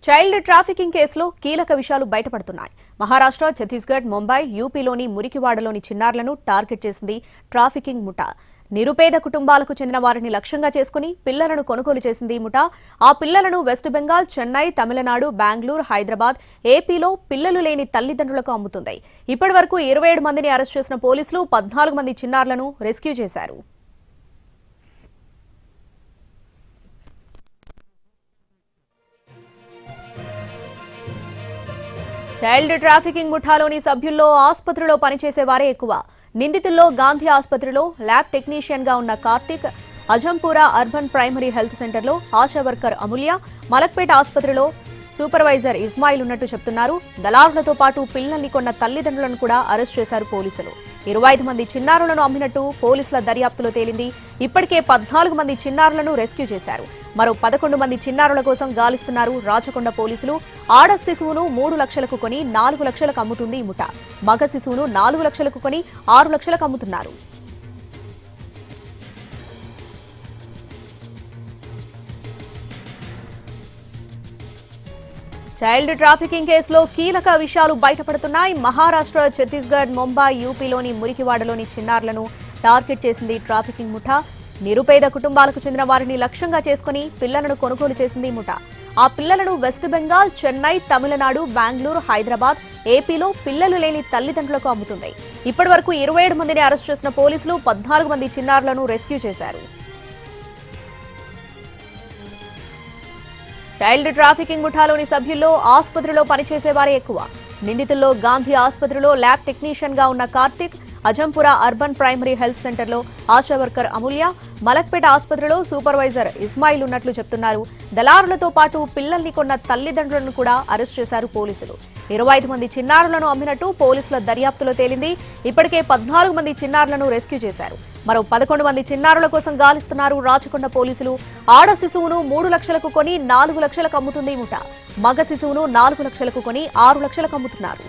Child trafficking కేసులో కీలక విషయాలు బయటపడుతున్నాయి. మహారాష్ట్ర, ఛత్తీస్గఢ్, ముంబై, యూపీలోని మురికివాడలోని చిన్నారులను టార్గెట్ చేసింది ట్రాఫికింగ్ ముఠా. నిరుపేద కుటుంబాలకు చెందిన వారిని లక్ష్యంగా చేసుకుని పిల్లలను కొనుగోలు చేసింది ముఠా. ఆ పిల్లలను వెస్ట్ బెంగాల్, చెన్నై, తమిళనాడు, బెంగళూరు, హైదరాబాద్, ఏపీలో పిల్లలు లేని తల్లిదండ్రులకు అమ్ముతుంది. ఇప్పటి వరకు 27 మందిని అరెస్ట్ చేసిన పోలీసులు 14 మంది చిన్నారులను రెస్క్యూ చేశారు. చైల్డ్ ట్రాఫికింగ్ ముఠాలోని సభ్యుల్లో ఆసుపత్రిలో పనిచేసే వారే ఎక్కువ. నిందితుల్లో గాంధీ ఆసుపత్రిలో ల్యాబ్ టెక్నీషియన్ గా ఉన్న Karthik, Azampura urban primary health సెంటర్లో ఆశా వర్కర్ అమూల్య, మలక్పేట ఆసుపత్రిలో సూపర్వైజర్ ఇస్మాయిల్ ఉన్నట్టు చెప్తున్నారు. దళారులతో పాటు పిల్లల్ని కొన్న తల్లిదండ్రులను కూడా అరెస్ట్ చేశారు పోలీసులు. 25 మంది చిన్నారులను అమ్మినట్టు పోలీసుల దర్యాప్తులో తేలింది. ఇప్పటికే 14 మంది చిన్నారులను రెస్క్యూ చేశారు. మరో 11 మంది చిన్నారుల కోసం గాలిస్తున్నారు రాచకొండ పోలీసులు. ఆడ శిశువును 3 లక్షలకు కొని 4 లక్షలకు అమ్ముతుంది ఈ ముఠా. మగ శిశువును 4 లక్షలకు కొని 6 లక్షలకు అమ్ముతున్నారు. చైల్డ్ ట్రాఫికింగ్ కేసులో కీలక విషయాలు బయటపడుతున్నాయి. మహారాష్ట్ర, ఛత్తీస్గఢ్, ముంబై, యూపీలోని మురికివాడలోని చిన్నారులను టార్గెట్ చేసింది ట్రాఫికింగ్ ముఠా. నిరుపేద కుటుంబాలకు చెందిన వారిని లక్ష్యంగా చేసుకుని పిల్లలను కొనుగోలు చేసింది ముఠా. ఆ పిల్లలను వెస్ట్ బెంగాల్, చెన్నై, తమిళనాడు, బెంగళూరు, హైదరాబాద్, ఏపీలో పిల్లలు లేని తల్లిదండ్రులకు అమ్ముతుంది. ఇప్పటి వరకు 27 మందిని అరెస్ట్ చేసిన పోలీసులు 14 మంది చిన్నారులను రెస్క్యూ చేశారు. చైల్డ్ ట్రాఫికింగ్ ముఠాలోని సభ్యుల్లో ఆసుపత్రిలో పనిచేసేవారే ఎక్కువ. నిందితుల్లో గాంధీ ఆసుపత్రిలో ల్యాబ్ టెక్నీషియన్ గా ఉన్న Karthik, Azampura urban primary health సెంటర్లో ఆశా వర్కర్ అమూల్య, మలక్పేట ఆసుపత్రిలో సూపర్వైజర్ ఇస్మాయిల్ ఉన్నట్లు చెప్తున్నారు. దళారులతో పాటు పిల్లల్ని కొన్న తల్లిదండ్రులను కూడా అరెస్ట్ చేశారు పోలీసులు. 25 మంది చిన్నారులను అమ్మినట్టు పోలీసుల దర్యాప్తులో తేలింది. ఇప్పటికే 14 మంది చిన్నారులను రెస్క్యూ చేశారు. మరో 11 మంది చిన్నారుల కోసం గాలిస్తున్నారు రాచకొండ పోలీసులు. ఆడ శిశువును 3 లక్షలకు కొని 4 లక్షలకు అమ్ముతుంది ముఠా. మగ శిశువును 4 లక్షలకు కొని 6 లక్షలకు అమ్ముతున్నారు.